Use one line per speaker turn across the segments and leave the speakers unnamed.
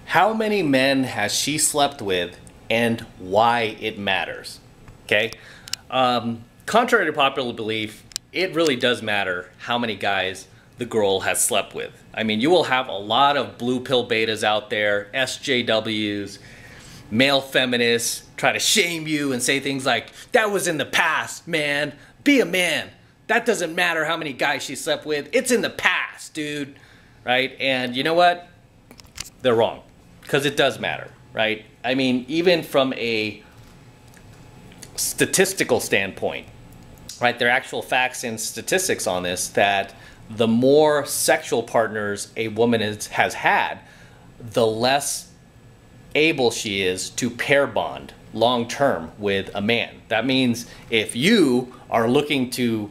How many men has she slept with and why it matters? Okay? Contrary to popular belief, it really does matter how many guys the girl has slept with. I mean, you will have a lot of blue pill betas out there, SJWs, male feminists, try to shame you and say things like, that was in the past, man. Be a man. That doesn't matter how many guys she slept with. It's in the past, dude. Right? And you know what? They're wrong. Because it does matter, right? I mean, even from a statistical standpoint, right? There are actual facts and statistics on this that the more sexual partners a woman has had, the less able she is to pair bond long term with a man. That means if you are looking to,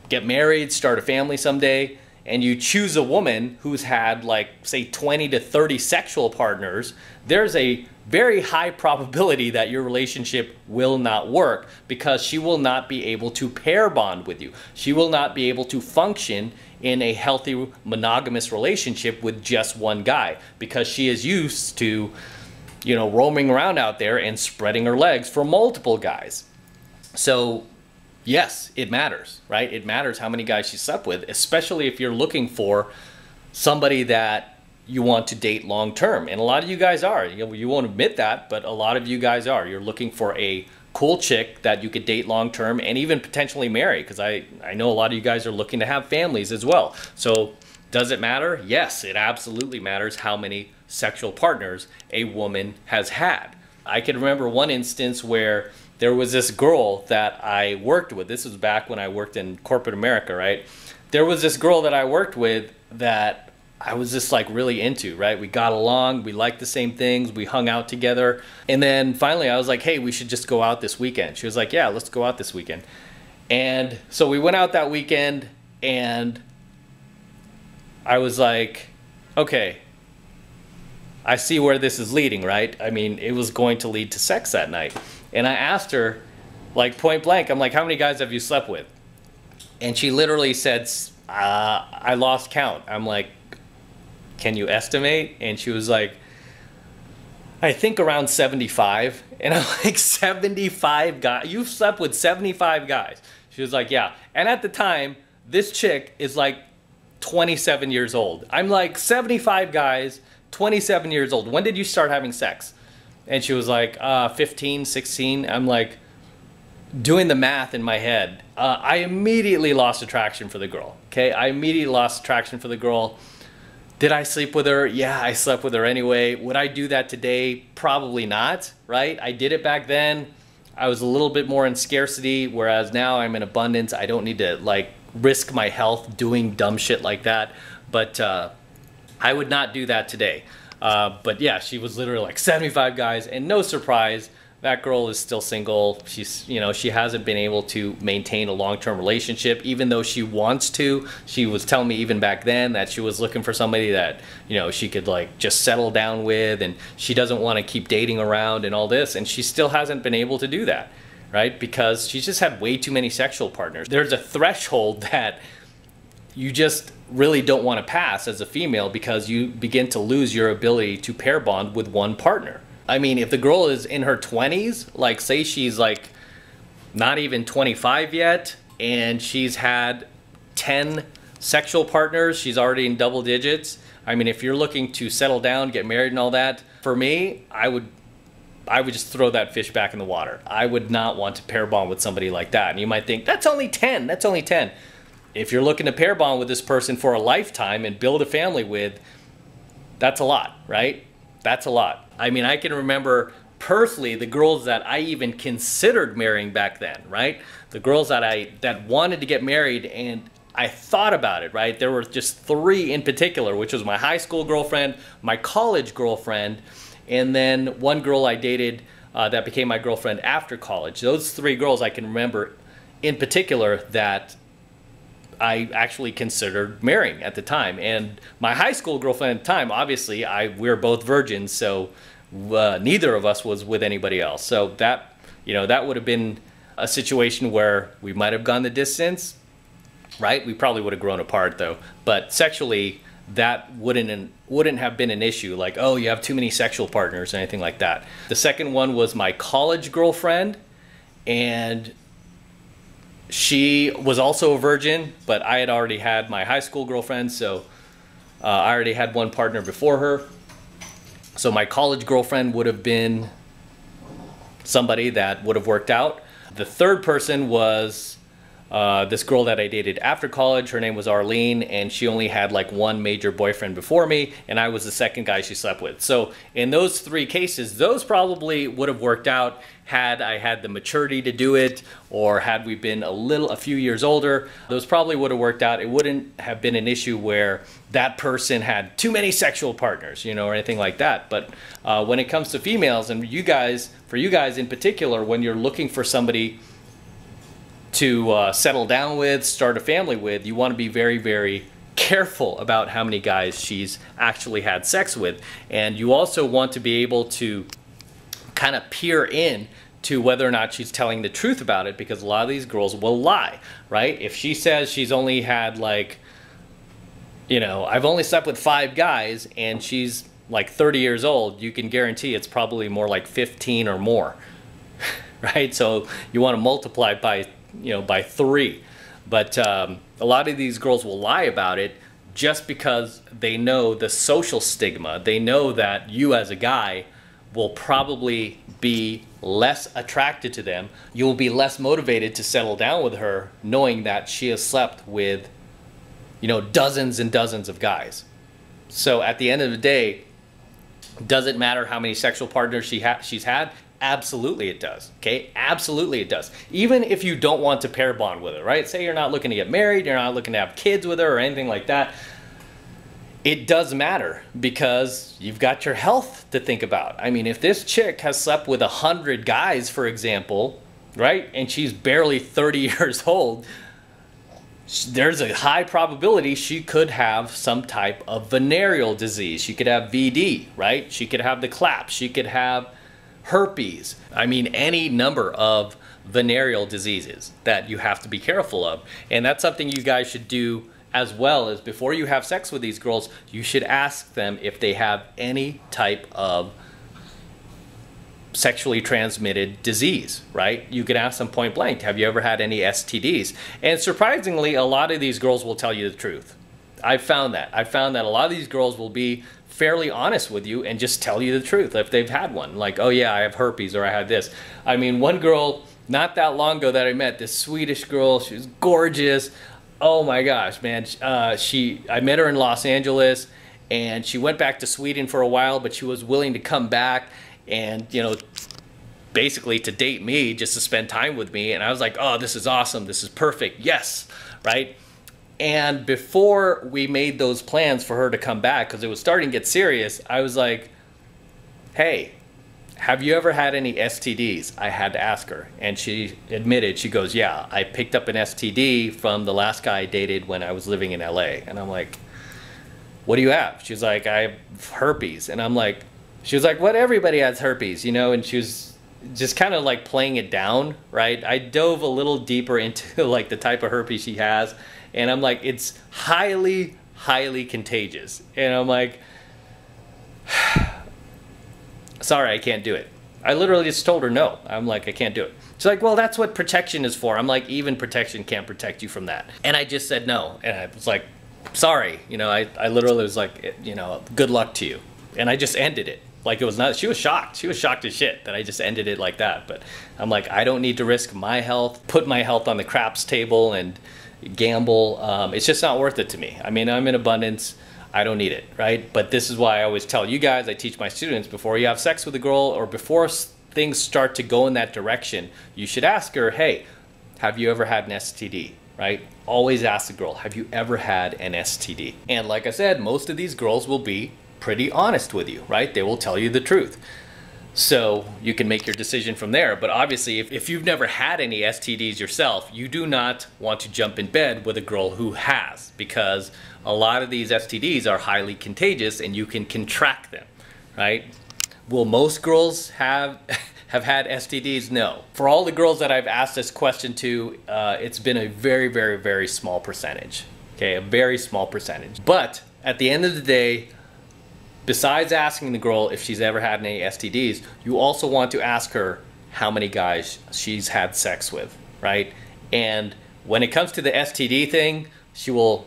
get married, start a family someday, and you choose a woman who's had, like, say 20 to 30 sexual partners, there's a very high probability that your relationship will not work because she will not be able to pair bond with you. She will not be able to function in a healthy monogamous relationship with just one guy because she is used to, roaming around out there and spreading her legs for multiple guys. So yes, it matters, right? It matters how many guys she slept with, especially if you're looking for somebody that you want to date long term. And a lot of you guys are. You won't admit that, but a lot of you guys are. You're looking for a cool chick that you could date long term and even potentially marry, because I know a lot of you guys are looking to have families as well. So does it matter? Yes, it absolutely matters how many sexual partners a woman has had. I can remember one instance where there was this girl that I worked with. This was back when I worked in corporate America, right? There was this girl that I worked with that I was just like really into, right? We got along, we liked the same things, we hung out together. And then finally I was like, hey, we should just go out this weekend. She was like, yeah, let's go out this weekend. And so we went out that weekend and I was like, okay, I see where this is leading, right? I mean, it was going to lead to sex that night. And I asked her, like, point blank, I'm like, how many guys have you slept with? And she literally said, I lost count. I'm like, can you estimate? And she was like, I think around 75. And I'm like, 75 guys? You've slept with 75 guys? She was like, yeah. And at the time, this chick is like 27 years old. I'm like, 75 guys, 27 years old. When did you start having sex? And she was like, 15, 16. I'm like, doing the math in my head. I immediately lost attraction for the girl. Okay, I immediately lost attraction for the girl. Did I sleep with her? Yeah, I slept with her anyway. Would I do that today? Probably not, right? I did it back then. I was a little bit more in scarcity, whereas now I'm in abundance. I don't need to, like, risk my health doing dumb shit like that. But I would not do that today. But yeah, she was literally like 75 guys, and no surprise, that girl is still single. She's, she hasn't been able to maintain a long-term relationship, even though she wants to. She was telling me even back then that she was looking for somebody that, she could like just settle down with, and she doesn't want to keep dating around and all this, and she still hasn't been able to do that, right? Because she's just had way too many sexual partners. There's a threshold that you just really don't want to pass as a female because you begin to lose your ability to pair bond with one partner. I mean, if the girl is in her 20s, like say she's like not even 25 yet, and she's had 10 sexual partners, she's already in double digits. I mean, if you're looking to settle down, get married and all that, for me, I would just throw that fish back in the water. I would not want to pair bond with somebody like that. And you might think, that's only 10, that's only 10. If you're looking to pair bond with this person for a lifetime and build a family with, that's a lot, right? That's a lot. I mean, I can remember personally the girls that I even considered marrying back then, right? The girls that wanted to get married, and I thought about it, right? There were just 3 in particular, which was my high school girlfriend, my college girlfriend, and then one girl I dated that became my girlfriend after college. Those 3 girls I can remember in particular that I actually considered marrying at the time. And my high school girlfriend at the time, obviously, we were both virgins, so neither of us was with anybody else. So that, that would have been a situation where we might have gone the distance, right? We probably would have grown apart though. But sexually, that wouldn't have been an issue, like, oh, you have too many sexual partners or anything like that. The second one was my college girlfriend, and she was also a virgin, but I had already had my high school girlfriend, so I already had one partner before her. So my college girlfriend would have been somebody that would have worked out. The third person was this girl that I dated after college. Her name was Arlene, and she only had like one major boyfriend before me, and I was the second guy she slept with. So in those three cases, those probably would have worked out had I had the maturity to do it, or had we been a few years older. Those probably would have worked out. It wouldn't have been an issue where that person had too many sexual partners, you know, or anything like that. But when it comes to females, and for you guys in particular, when you're looking for somebody to settle down with, start a family with, you want to be very, very careful about how many guys she's actually had sex with. And you also want to be able to kind of peer in to whether or not she's telling the truth about it, because a lot of these girls will lie, right? If she says she's only had, like, you know, I've only slept with 5 guys, and she's like 30 years old, you can guarantee it's probably more like 15 or more, right? So you want to multiply by, you know, by 3. But a lot of these girls will lie about it just because they know the social stigma. They know that you as a guy will probably be less attracted to them. You will be less motivated to settle down with her, knowing that she has slept with, you know, dozens and dozens of guys. So at the end of the day, does it matter how many sexual partners she's had? Absolutely it does, okay? Absolutely it does. Even if you don't want to pair bond with her, right? Say you're not looking to get married, you're not looking to have kids with her or anything like that. It does matter, because you've got your health to think about. I mean, if this chick has slept with 100 guys, for example, right? And she's barely 30 years old, there's a high probability she could have some type of venereal disease. She could have VD, right? She could have the clap. She could have herpes. I mean, any number of venereal diseases that you have to be careful of. And that's something you guys should do as well. As before you have sex with these girls, you should ask them if they have any type of sexually transmitted disease, right? You can ask them point blank, have you ever had any STDs? And surprisingly, a lot of these girls will tell you the truth. I've found that a lot of these girls will be fairly honest with you and just tell you the truth if they've had one. Like, oh yeah, I have herpes, or I had this. I mean, one girl not that long ago that I met, this Swedish girl, she was gorgeous. Oh my gosh, man. I met her in Los Angeles, and she went back to Sweden for a while, but she was willing to come back and, you know, basically to date me, just to spend time with me. And I was like, oh, this is awesome. This is perfect. Yes, right? And before we made those plans for her to come back, because it was starting to get serious, I was like, hey, have you ever had any STDs? I had to ask her. And she admitted, she goes, yeah, I picked up an STD from the last guy I dated when I was living in LA. And I'm like, what do you have? She's like, I have herpes. And I'm like, she was like, what, everybody has herpes, you know? And she was just kind of like playing it down, right? I dove a little deeper into like the type of herpes she has. And I'm like, it's highly, highly contagious. And I'm like, sorry, I can't do it. I literally just told her no. I'm like, I can't do it. She's like, well, that's what protection is for. I'm like, even protection can't protect you from that. And I just said no. And I was like, sorry. You know, I literally was like, you know, good luck to you. And I just ended it. Like, it was not, she was shocked. She was shocked as shit that I just ended it like that. But I'm like, I don't need to risk my health, put my health on the craps table and gamble. It's just not worth it to me. I mean, I'm in abundance. I don't need it, right? But this is why I always tell you guys, I teach my students, before you have sex with a girl or before things start to go in that direction, you should ask her, hey, have you ever had an STD, right? Always ask the girl, have you ever had an STD? And like I said, most of these girls will be pretty honest with you, right? They will tell you the truth. So you can make your decision from there. But obviously, if you've never had any STDs yourself, you do not want to jump in bed with a girl who has, because a lot of these STDs are highly contagious and you can contract them, right? Will most girls have had STDs? No. For all the girls that I've asked this question to, it's been a very, very, very small percentage. Okay, a very small percentage. But at the end of the day, besides asking the girl if she's ever had any STDs, you also want to ask her how many guys she's had sex with, right? And when it comes to the STD thing, she will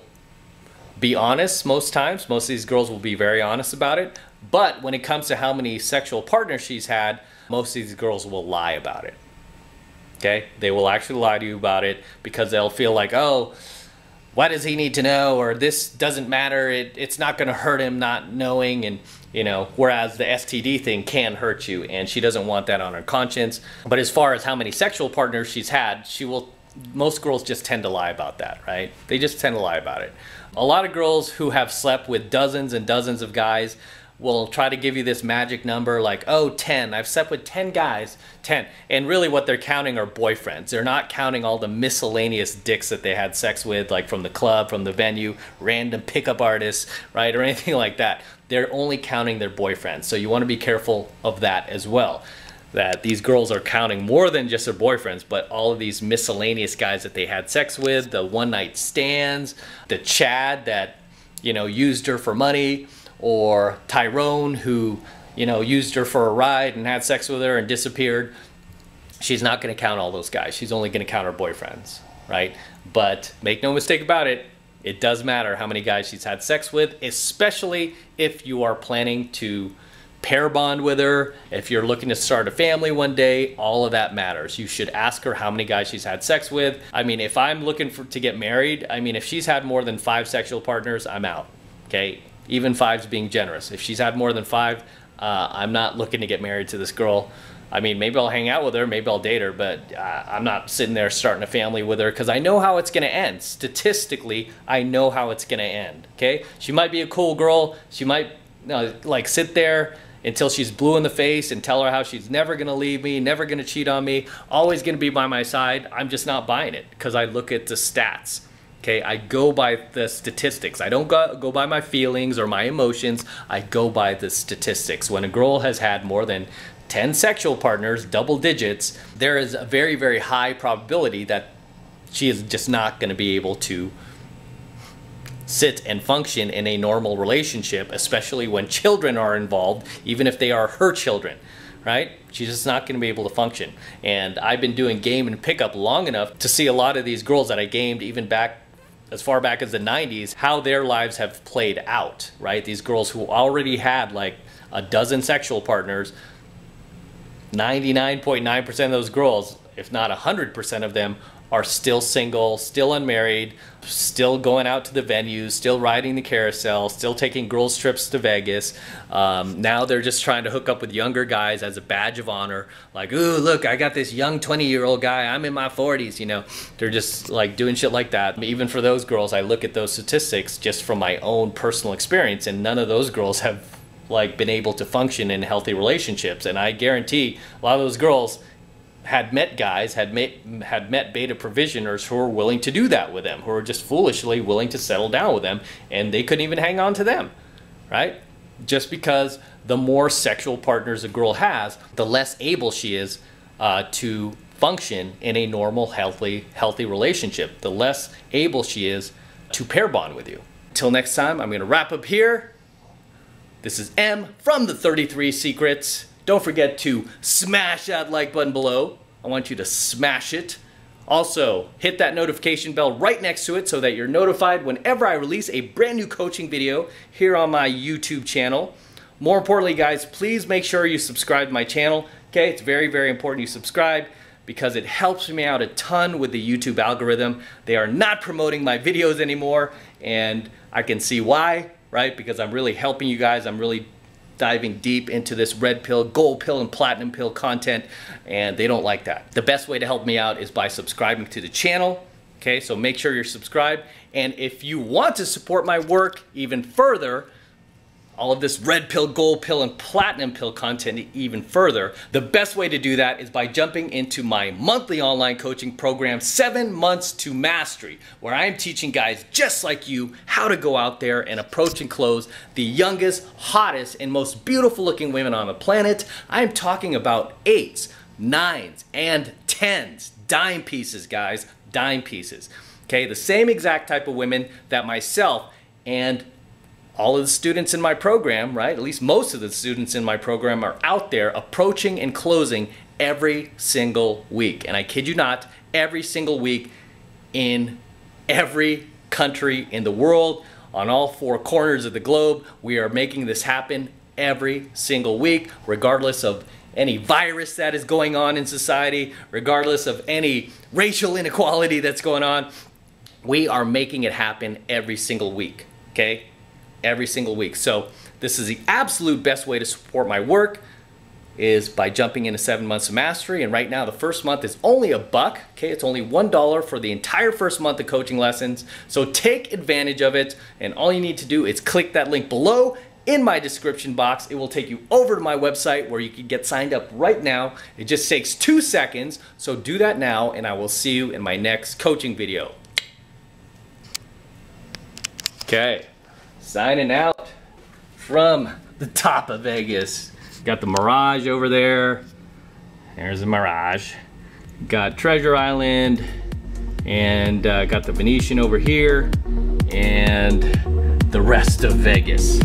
be honest most times. Most of these girls will be very honest about it. But when it comes to how many sexual partners she's had, most of these girls will lie about it. Okay? They will actually lie to you about it because they'll feel like, oh, why does he need to know? Or this doesn't matter. It's not going to hurt him not knowing. And, you know, whereas the STD thing can hurt you, and she doesn't want that on her conscience. But as far as how many sexual partners she's had, most girls just tend to lie about that, right? They just tend to lie about it. A lot of girls who have slept with dozens and dozens of guys will try to give you this magic number like, oh, 10. I've slept with 10 guys, 10. And really what they're counting are boyfriends. They're not counting all the miscellaneous dicks that they had sex with, like from the club, from the venue, random pickup artists, right, or anything like that. They're only counting their boyfriends. So you want to be careful of that as well. That these girls are counting more than just their boyfriends, but all of these miscellaneous guys that they had sex with, the one-night stands, the Chad that, you know, used her for money, or Tyrone who, you know, used her for a ride and had sex with her and disappeared. She's not going to count all those guys. She's only going to count her boyfriends, right? But make no mistake about it, it does matter how many guys she's had sex with, especially if you are planning to pair bond with her. If you're looking to start a family one day, all of that matters. You should ask her how many guys she's had sex with. I mean, if I'm looking to get married, I mean, if she's had more than 5 sexual partners, I'm out, okay? Even 5's being generous. If she's had more than 5, I'm not looking to get married to this girl. I mean, maybe I'll hang out with her, maybe I'll date her, but I'm not sitting there starting a family with her because I know how it's going to end. Statistically, I know how it's going to end, okay? She might be a cool girl. She might like sit there until she's blue in the face and tell her how she's never going to leave me, never going to cheat on me, always going to be by my side. I'm just not buying it because I look at the stats. Okay, I go by the statistics. I don't go by my feelings or my emotions. I go by the statistics. When a girl has had more than 10 sexual partners, double digits, there is a very, very high probability that she is just not going to be able to sit and function in a normal relationship, especially when children are involved, even if they are her children, right? She's just not going to be able to function. And I've been doing game and pickup long enough to see a lot of these girls that I gamed even back as far back as the 90s, how their lives have played out, right? These girls who already had like a dozen sexual partners, 99.9% of those girls, if not 100% of them, are still single, still unmarried, still going out to the venues, still riding the carousel, still taking girls trips to Vegas. Now they're just trying to hook up with younger guys as a badge of honor. Like, ooh, look, I got this young 20-year-old guy. I'm in my 40s, you know. They're just like doing shit like that. Even for those girls, I look at those statistics just from my own personal experience, and none of those girls have like been able to function in healthy relationships. And I guarantee a lot of those girls had met guys, had met beta provisioners who were willing to do that with them, who were just foolishly willing to settle down with them, and they couldn't even hang on to them, right? Just because the more sexual partners a girl has, the less able she is to function in a normal, healthy relationship. The less able she is to pair bond with you. Until next time, I'm going to wrap up here. This is M from the 33 Secrets. Don't forget to smash that like button below. I want you to smash it. Also, hit that notification bell right next to it so that you're notified whenever I release a brand new coaching video here on my YouTube channel. More importantly, guys, please make sure you subscribe to my channel. Okay, it's very, very important you subscribe because it helps me out a ton with the YouTube algorithm. They are not promoting my videos anymore, and I can see why, right? Because I'm really helping you guys. I'm really diving deep into this red pill, gold pill, and platinum pill content, and they don't like that. The best way to help me out is by subscribing to the channel. Okay, so make sure you're subscribed. And if you want to support my work even further, all of this red pill, gold pill, and platinum pill content even further, the best way to do that is by jumping into my monthly online coaching program, 7 Months to Mastery, where I'm teaching guys just like you how to go out there and approach and close the youngest, hottest, and most beautiful looking women on the planet. I'm talking about 8s, 9s, and 10s, dime pieces, guys, dime pieces. Okay, the same exact type of women that myself and all of the students in my program, right? At least most of the students in my program are out there approaching and closing every single week. And I kid you not, every single week in every country in the world, on all 4 corners of the globe. We are making this happen every single week, regardless of any virus that is going on in society, regardless of any racial inequality that's going on. We are making it happen every single week, okay? Every single week. So this is the absolute best way to support my work, is by jumping into 7 months of mastery. And right now the first month is only $1, okay? It's only $1 for the entire first month of coaching lessons. So take advantage of it, and all you need to do is click that link below in my description box. It will take you over to my website where you can get signed up right now. It just takes 2 seconds. So do that now, and I will see you in my next coaching video. Okay, signing out from the top of Vegas. Got the Mirage over there. There's the Mirage. Got Treasure Island, and got the Venetian over here, and the rest of Vegas.